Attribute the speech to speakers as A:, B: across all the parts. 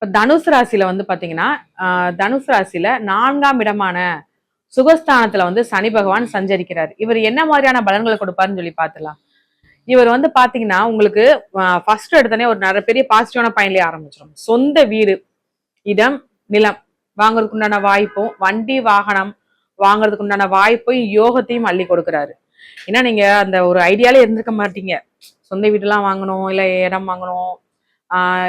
A: இப்ப தனுசு ராசியில வந்து பாத்தீங்கன்னா, தனுசு ராசியில 4ஆம் இடமான சுகஸ்தானத்துல வந்து சனி பகவான் சஞ்சரிக்கிறார். இவர் என்ன மாதிரியான பலன்களை கொடுப்பாருன்னு சொல்லி பார்த்துலாம். இவர் வந்து பாத்தீங்கன்னா, உங்களுக்கு ஃபர்ஸ்ட் எடுத்தோடனே ஒரு நிறைய பெரிய பாசிட்டிவான பாயிண்ட்லயே ஆரம்பிச்சிடும். சொந்த வீடு, இடம், நிலம் வாங்குறதுக்கு உண்டான வாய்ப்பும், வண்டி வாகனம் வாங்குறதுக்கு உண்டான வாய்ப்பையும் யோகத்தையும் அள்ளி கொடுக்குறாரு. ஏன்னா நீங்க அந்த ஒரு ஐடியாலே இருந்திருக்க மாட்டீங்க. சொந்த வீடுலாம் வாங்கணும், இல்ல இடம் வாங்கணும்,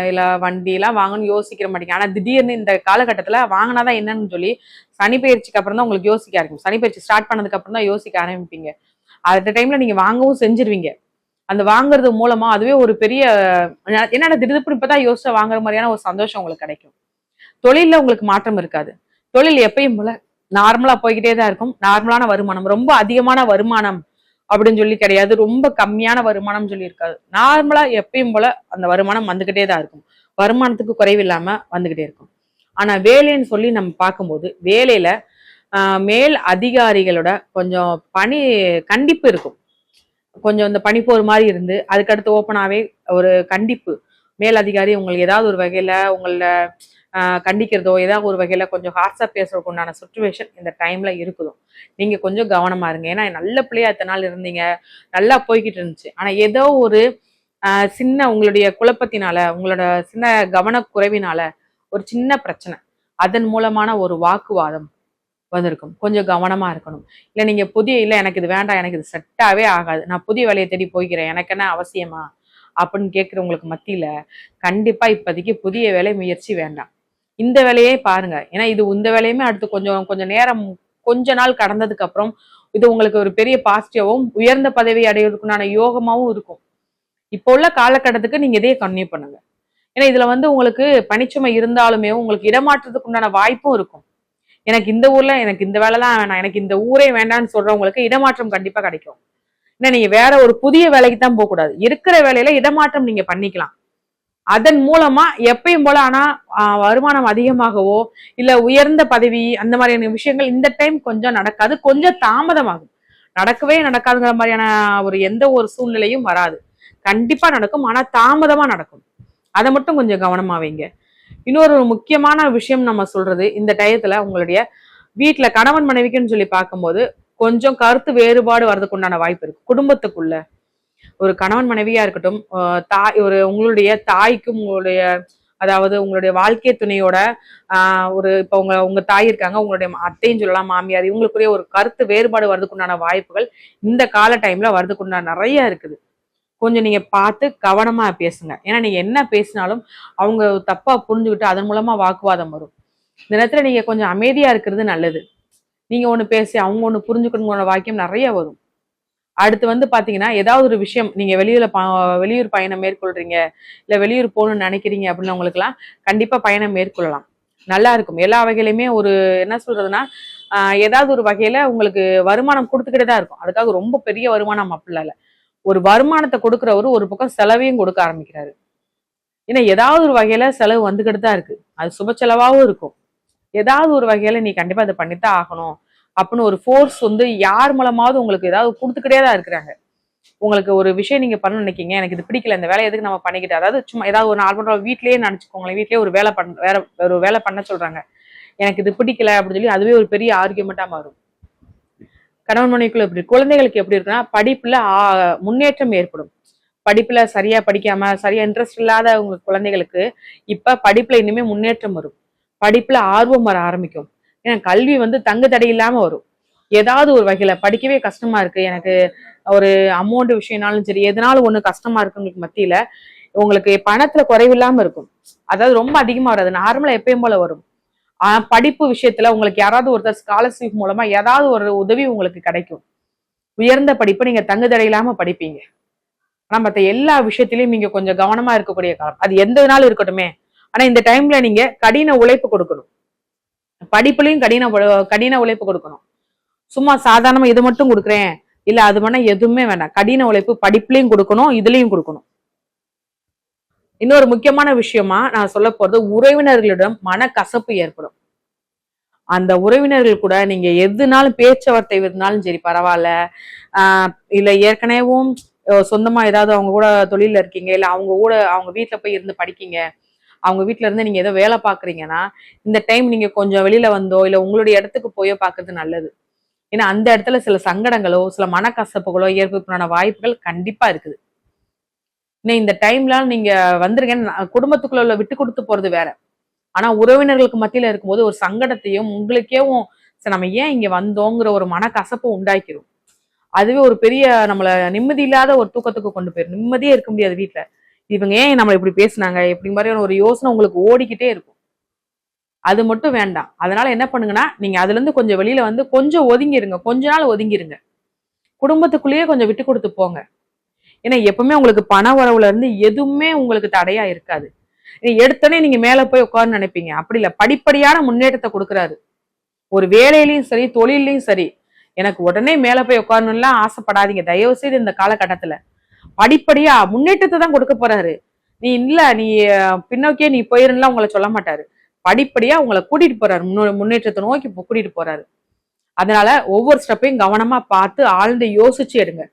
A: இல்ல வண்டி எல்லாம் வாங்கணும்னு யோசிக்கிற மாட்டீங்க. ஆனா திடீர்னு இந்த காலகட்டத்துல வாங்கினாதான் என்னன்னு சொல்லி சனி பயிற்சிக்கு அப்புறம் தான் உங்களுக்கு யோசிக்க ஆரம்பிக்கும். சனி பயிற்சி ஸ்டார்ட் பண்ணதுக்கு அப்புறம் தான் யோசிக்க ஆரம்பிப்பீங்க. அந்த டைம்ல நீங்க வாங்கவும் செஞ்சிருவீங்க. அந்த வாங்குறது மூலமா அதுவே ஒரு பெரிய என்னடா திடீர்னு இப்பதான் யோசிச்சா வாங்குற மாதிரியான ஒரு சந்தோஷம் உங்களுக்கு கிடைக்கும். தொழில்ல உங்களுக்கு மாற்றம் இருக்காது. தொழில் எப்பயும் போல நார்மலா போய்கிட்டே தான் இருக்கும். நார்மலான வருமானம், ரொம்ப அதிகமான வருமானம் அப்படின்னு சொல்லி கிடையாது, ரொம்ப கம்மியான வருமானம் சொல்லி இருக்காது. நார்மலா எப்பயும் போல அந்த வருமானம் வந்துகிட்டே தான் இருக்கும். வருமானத்துக்கு குறைவில்லாம வந்துகிட்டே இருக்கும். ஆனா வேலைன்னு சொல்லி நம்ம பார்க்கும்போது வேலையில மேல் அதிகாரிகளோட கொஞ்சம் பணி கண்டிப்பு இருக்கும். கொஞ்சம் இந்த பனிப்போர் மாதிரி இருந்து அதுக்கடுத்து ஓப்பனாவே ஒரு கண்டிப்பு. மேல் அதிகாரி உங்களுக்கு ஏதாவது ஒரு வகையில உங்கள கண்டிக்கிறதோ ஏதாவது ஒரு வகையில கொஞ்சம் ஹார்ஷா பேசுறதுக்கு உண்டான சுச்சுவேஷன் இந்த டைம்ல இருக்குதும். நீங்க கொஞ்சம் கவனமா இருங்க. ஏன்னா நல்ல பிள்ளையா இத்தனை நாள் இருந்தீங்க, நல்லா போய்கிட்டு இருந்துச்சு. ஆனா ஏதோ ஒரு சின்ன உங்களுடைய குழப்பத்தினால, உங்களோட சின்ன கவனக்குறைவினால ஒரு சின்ன பிரச்சனை, அதன் மூலமான ஒரு வாக்குவாதம் வந்திருக்கும். கொஞ்சம் கவனமா இருக்கணும். இல்ல நீங்க இல்ல எனக்கு இது வேண்டாம், எனக்கு இது செட்டாவே ஆகாது, நான் புதிய வேலையை தேடி போய்க்கிறேன், எனக்கு என்ன அவசியமா அப்படின்னு கேட்கிறவங்களுக்கு மத்தியில கண்டிப்பா இப்போதைக்கு புதிய வேலை முயற்சி வேண்டாம். இந்த வேலையே பாருங்க. ஏன்னா இது இந்த வேலையுமே அடுத்து கொஞ்சம் கொஞ்சம் நேரம் கொஞ்ச நாள் கடந்ததுக்கு அப்புறம் இது உங்களுக்கு ஒரு பெரிய பாசிட்டிவாவும் உயர்ந்த பதவி அடைவதற்குண்டான யோகமாவும் இருக்கும். இப்போ உள்ள காலகட்டத்துக்கு நீங்க இதையே கன்டினியூ பண்ணுங்க. ஏன்னா இதுல வந்து உங்களுக்கு பணிச்சுமை இருந்தாலுமே உங்களுக்கு இடமாற்றத்துக்கு உண்டான வாய்ப்பும் இருக்கும். எனக்கு இந்த ஊர்ல எனக்கு இந்த வேலை தான் வேணாம், எனக்கு இந்த ஊரே வேண்டாம்னு சொல்றவங்களுக்கு இடமாற்றம் கண்டிப்பா கிடைக்கும். ஏன்னா நீங்க வேற ஒரு புதிய வேலைக்கு தான் போக கூடாது. இருக்கிற வேலையில இடமாற்றம் நீங்க பண்ணிக்கலாம். அதன் மூலமா எப்பயும் போல ஆனா வருமானம் அதிகமாகவோ இல்ல உயர்ந்த பதவி அந்த மாதிரியான விஷயங்கள் இந்த டைம் கொஞ்சம் நடக்காது, கொஞ்சம் தாமதமாகும். நடக்கவே நடக்காதுங்கிற மாதிரியான ஒரு எந்த ஒரு சூழ்நிலையும் வராது. கண்டிப்பா நடக்கும், ஆனா தாமதமா நடக்கும். அதை மட்டும் கொஞ்சம் கவனமா வைங்க. இன்னொரு முக்கியமான விஷயம் நம்ம சொல்றது, இந்த டயத்துல உங்களுடைய வீட்டுல கணவன் மனைவிக்குன்னு சொல்லி பார்க்கும்போது கொஞ்சம் கருத்து வேறுபாடு வர்றதுக்கு உண்டான வாய்ப்பு இருக்கு. குடும்பத்துக்குள்ள ஒரு கணவன் மனைவியா இருக்கட்டும், உங்களுடைய தாய்க்கும் உங்களுடைய அதாவது உங்களுடைய வாழ்க்கை துணையோட ஒரு இப்ப உங்க தாய் இருக்காங்க, உங்களுடைய அத்தையும் சொல்லலாம், மாமியார், இவங்களுக்குரிய ஒரு கருத்து வேறுபாடு வர்றதுக்குண்டான வாய்ப்புகள் இந்த கால டைம்ல வர்றதுக்குண்டான நிறைய இருக்குது. கொஞ்சம் நீங்க பார்த்து கவனமா பேசுங்க. ஏன்னா நீங்க என்ன பேசினாலும் அவங்க தப்பா புரிஞ்சுக்கிட்டு அதன் மூலமா வாக்குவாதம் வரும். இந்த நேரத்துல நீங்க கொஞ்சம் அமைதியா இருக்கிறது நல்லது. நீங்க ஒண்ணு பேசி அவங்க ஒண்ணு புரிஞ்சுக்கணுங்கிற வாக்கியம் நிறைய வரும். அடுத்து வந்து பாத்தீங்கன்னா ஏதாவது ஒரு விஷயம் நீங்க வெளியூர் பயணம் மேற்கொள்றீங்க, இல்ல வெளியூர் போகணும்னு நினைக்கிறீங்க அப்படின்னா உங்களுக்குலாம் கண்டிப்பா பயணம் மேற்கொள்ளலாம். நல்லா இருக்கும். எல்லா வகையிலுமே ஒரு என்ன சொல்றதுன்னா ஏதாவது ஒரு வகையில உங்களுக்கு வருமானம் கொடுத்துக்கிட்டே தான் இருக்கும். அதுக்காக ரொம்ப பெரிய வருமானம் அப்படிலாம் இல்ல. ஒரு வருமானத்தை கொடுக்குறவரு ஒரு பக்கம் செலவையும் கொடுக்க ஆரம்பிக்கிறாரு. ஏன்னா ஏதாவது ஒரு வகையில செலவு வந்துகிட்டு தான் இருக்கு. அது சுப செலவாகவும் இருக்கும். ஏதாவது ஒரு வகையில நீ கண்டிப்பா அதை பண்ணித்தான் ஆகணும் அப்படின்னு ஒரு ஃபோர்ஸ் வந்து யார் மூலமாவது உங்களுக்கு ஏதாவது கொடுத்துக்கிட்டே தான் இருக்கிறாங்க. உங்களுக்கு ஒரு விஷயம் நீங்க பண்ண நினைக்கீங்க, எனக்கு இது பிடிக்கல, இந்த வேலை எதுக்கு நம்ம பண்ணிக்கிட்டு, அதாவது சும்மா ஏதாவது ஒரு 4 வீட்லயே நினைச்சுக்கோங்களேன், வீட்லயே ஒரு வேலை பண்ண சொல்றாங்க, எனக்கு இது பிடிக்கல அப்படின்னு சொல்லி அதுவே ஒரு பெரிய ஆர்கியூமெண்டா மாறும். கணவன் மனைவிக்குள்ள எப்படி, குழந்தைகளுக்கு எப்படி இருக்குன்னா படிப்புல முன்னேற்றம் ஏற்படும். படிப்புல சரியா படிக்காம சரியா இன்ட்ரெஸ்ட் இல்லாத உங்க குழந்தைகளுக்கு இப்ப படிப்புல இனிமே முன்னேற்றம் வரும். படிப்புல ஆர்வம் வர ஆரம்பிக்கும். ஏன்னா கல்வி வந்து தங்கு தடை இல்லாம வரும். ஏதாவது ஒரு வகையில படிக்கவே கஷ்டமா இருக்கு, எனக்கு ஒரு அமௌண்ட் விஷயம்னாலும் சரி, எதனாலும் ஒண்ணு கஷ்டமா இருக்கு உங்களுக்கு மத்தியில, உங்களுக்கு பணத்துல குறைவில்லாம இருக்கும். அதாவது ரொம்ப அதிகமா வராது, நார்மலா எப்பயும் போல வரும். படிப்பு விஷயத்துல உங்களுக்கு யாராவது ஒருத்தர் ஸ்காலர்ஷிப் மூலமா ஏதாவது ஒரு உதவி உங்களுக்கு கிடைக்கும். உயர்ந்த படிப்பு நீங்க தங்குதடை இல்லாம படிப்பீங்க. ஆனா மத்த எல்லா விஷயத்திலயும் நீங்க கொஞ்சம் கவனமா இருக்கக்கூடிய காலம், அது எந்த நாளும் இருக்கட்டுமே. ஆனா இந்த டைம்ல நீங்க கடின உழைப்பு கொடுக்கணும். படிப்புலயும் கடின உழைப்பு கொடுக்கணும். சும்மா சாதாரணமா இது மட்டும் கொடுக்குறேன் இல்ல அது வேணா எதுவுமே வேணாம். கடின உழைப்பு படிப்புலயும் கொடுக்கணும், இதுலயும் கொடுக்கணும். இன்னொரு முக்கியமான விஷயமா நான் சொல்ல போறது, உறவினர்களிடம் மனக்கசப்பு ஏற்படும். அந்த உறவினர்கள் கூட நீங்க எதுனாலும் பேச்சுவார்த்தை எதுனாலும் சரி பரவாயில்ல, இல்ல ஏற்கனவும் சொந்தமா ஏதாவது அவங்க கூட தொழில இருக்கீங்க, இல்ல அவங்க கூட அவங்க வீட்டுல போய் இருந்து படிக்கீங்க, அவங்க வீட்டுல இருந்து நீங்க ஏதோ வேலை பாக்குறீங்கன்னா இந்த டைம் நீங்க கொஞ்சம் வெளியில வந்தோ இல்ல உங்களுடைய இடத்துக்கு போயோ பாக்குறது நல்லது. ஏன்னா அந்த இடத்துல சில சங்கடங்களோ சில மனக்கசப்புகளோ ஏற்படுறதுக்கான வாய்ப்புகள் கண்டிப்பா இருக்குது. இன்னும் இந்த டைம்ல நீங்க வந்திருக்கேன்னு குடும்பத்துக்குள்ள உள்ள விட்டு கொடுத்து போறது வேற. ஆனா உறவினர்களுக்கு மத்தியில இருக்கும்போது ஒரு சங்கடத்தையும் உங்களுக்கேவும் நம்ம ஏன் இங்க வந்தோங்கிற ஒரு மனக்கசப்பு உண்டாக்கிடும். அதுவே ஒரு பெரிய நம்மள நிம்மதி இல்லாத ஒரு தூக்கத்துக்கு கொண்டு போயிடும். நிம்மதியே இருக்க முடியாது வீட்டுல. இவங்க ஏன் நம்மள இப்படி பேசுனாங்க இப்படி மாதிரியான ஒரு யோசனை உங்களுக்கு ஓடிக்கிட்டே இருக்கும். அது மட்டும் வேண்டாம். அதனால என்ன பண்ணுங்கன்னா நீங்க அதுல இருந்து கொஞ்சம் வெளியில வந்து கொஞ்சம் ஒதுங்கிருங்க, கொஞ்ச நாள் ஒதுங்கிருங்க. குடும்பத்துக்குள்ளேயே கொஞ்சம் விட்டு கொடுத்து போங்க. ஏன்னா எப்பவுமே உங்களுக்கு பண வரவுல இருந்து எதுவுமே உங்களுக்கு தடையா இருக்காது. எடுத்தோடனே நீங்க மேல போய் உட்கார்ந்து நினைப்பீங்க, அப்படி இல்ல. படிப்படியான முன்னேற்றத்தை கொடுக்குறாரு. ஒரு வேலையிலயும் சரி தொழிலையும் சரி. எனக்கு உடனே மேல போய் உட்காரணும்லாம் ஆசைப்படாதீங்க தயவு செய்து. இந்த காலகட்டத்துல படிப்படியா முன்னேற்றத்தை தான் கொடுக்க போறாரு. நீ இல்ல நீ பின்னோக்கியே நீ போயிருந்தா உங்களை சொல்ல மாட்டாரு. படிப்படியா உங்களை கூட்டிட்டு போறாரு, முன்னேற்றத்தை நோக்கி கூட்டிட்டு போறாரு. அதனால ஒவ்வொரு ஸ்டெப்பையும் கவனமா பார்த்து ஆழ்ந்து யோசிச்சு எடுங்க.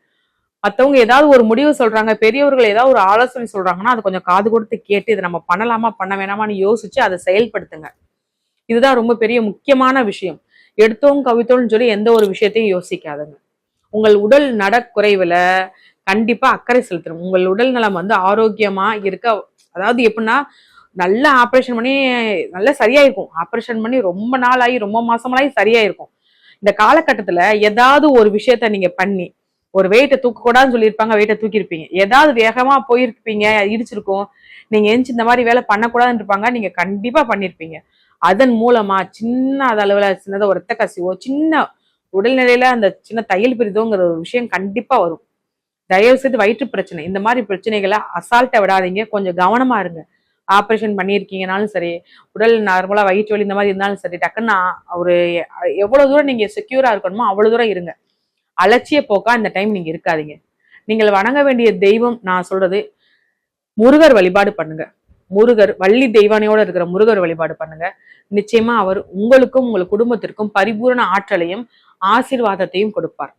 A: மத்தவங்க ஏதாவது ஒரு முடிவு சொல்றாங்க, பெரியவர்கள் ஏதாவது ஒரு ஆலோசனை சொல்றாங்கன்னா அது கொஞ்சம் காது கொடுத்து கேட்டு இதை நம்ம பண்ணலாமா பண்ண வேணாமான்னு யோசிச்சு அதை செயல்படுத்துங்க. இதுதான் ரொம்ப பெரிய முக்கியமான விஷயம். எடுத்தோம் கவித்தோம்னு சொல்லி எந்த ஒரு விஷயத்தையும் யோசிக்காதுங்க. உங்கள் உடல் நடக்குறைவுல கண்டிப்பா அக்கறை செலுத்தணும். உங்கள் உடல் நலம் வந்து ஆரோக்கியமா இருக்க. அதாவது எப்படின்னா நல்லா ஆப்ரேஷன் பண்ணி நல்லா சரியாயிருக்கும். ஆப்ரேஷன் பண்ணி ரொம்ப நாள் ஆகி ரொம்ப மாசமாயி சரியாயிருக்கும். இந்த காலகட்டத்துல ஏதாவது ஒரு விஷயத்த நீங்க பண்ணி ஒரு வெயிட்டை தூக்க கூடாதுன்னு சொல்லியிருப்பாங்க, வெயிட்டை தூக்கியிருப்பீங்க. ஏதாவது வேகமா போயிருப்பீங்க, இடிச்சிருக்கும். நீங்க எந்திச்சு இந்த மாதிரி வேலை பண்ணக்கூடாதுன்னு இருப்பாங்க, நீங்க கண்டிப்பா பண்ணிருப்பீங்க. அதன் மூலமா சின்ன அளவுல சின்னதா ஒரு ரத்த கசிவோ சின்ன உடல்நிலையில அந்த சின்ன தையல் பிரிதோங்கிற ஒரு விஷயம் கண்டிப்பா வரும். தயவு செய்து வயிற்று பிரச்சனை இந்த மாதிரி பிரச்சனைகளை அசால்ட்டை விடாதீங்க. கொஞ்சம் கவனமா இருங்க. ஆப்ரேஷன் பண்ணியிருக்கீங்கனாலும் சரி, உடல் நார்மலா வயிற்று வலி இந்த மாதிரி இருந்தாலும் சரி, டக்குன்னா ஒரு எவ்வளவு தூரம் நீங்க செக்யூரா இருக்கணுமோ அவ்வளவு தூரம் இருங்க. அலட்சிய போக்கா இந்த டைம் நீங்க இருக்காதீங்க. நீங்கள் வணங்க வேண்டிய தெய்வம் நான் சொல்றது முருகர் வழிபாடு பண்ணுங்க. முருகர் வள்ளி தெய்வானையோட இருக்கிற முருகர் வழிபாடு பண்ணுங்க. நிச்சயமா அவர் உங்களுக்கும் உங்கள் குடும்பத்திற்கும் பரிபூரண ஆற்றலையும் ஆசீர்வாதத்தையும் கொடுப்பார்.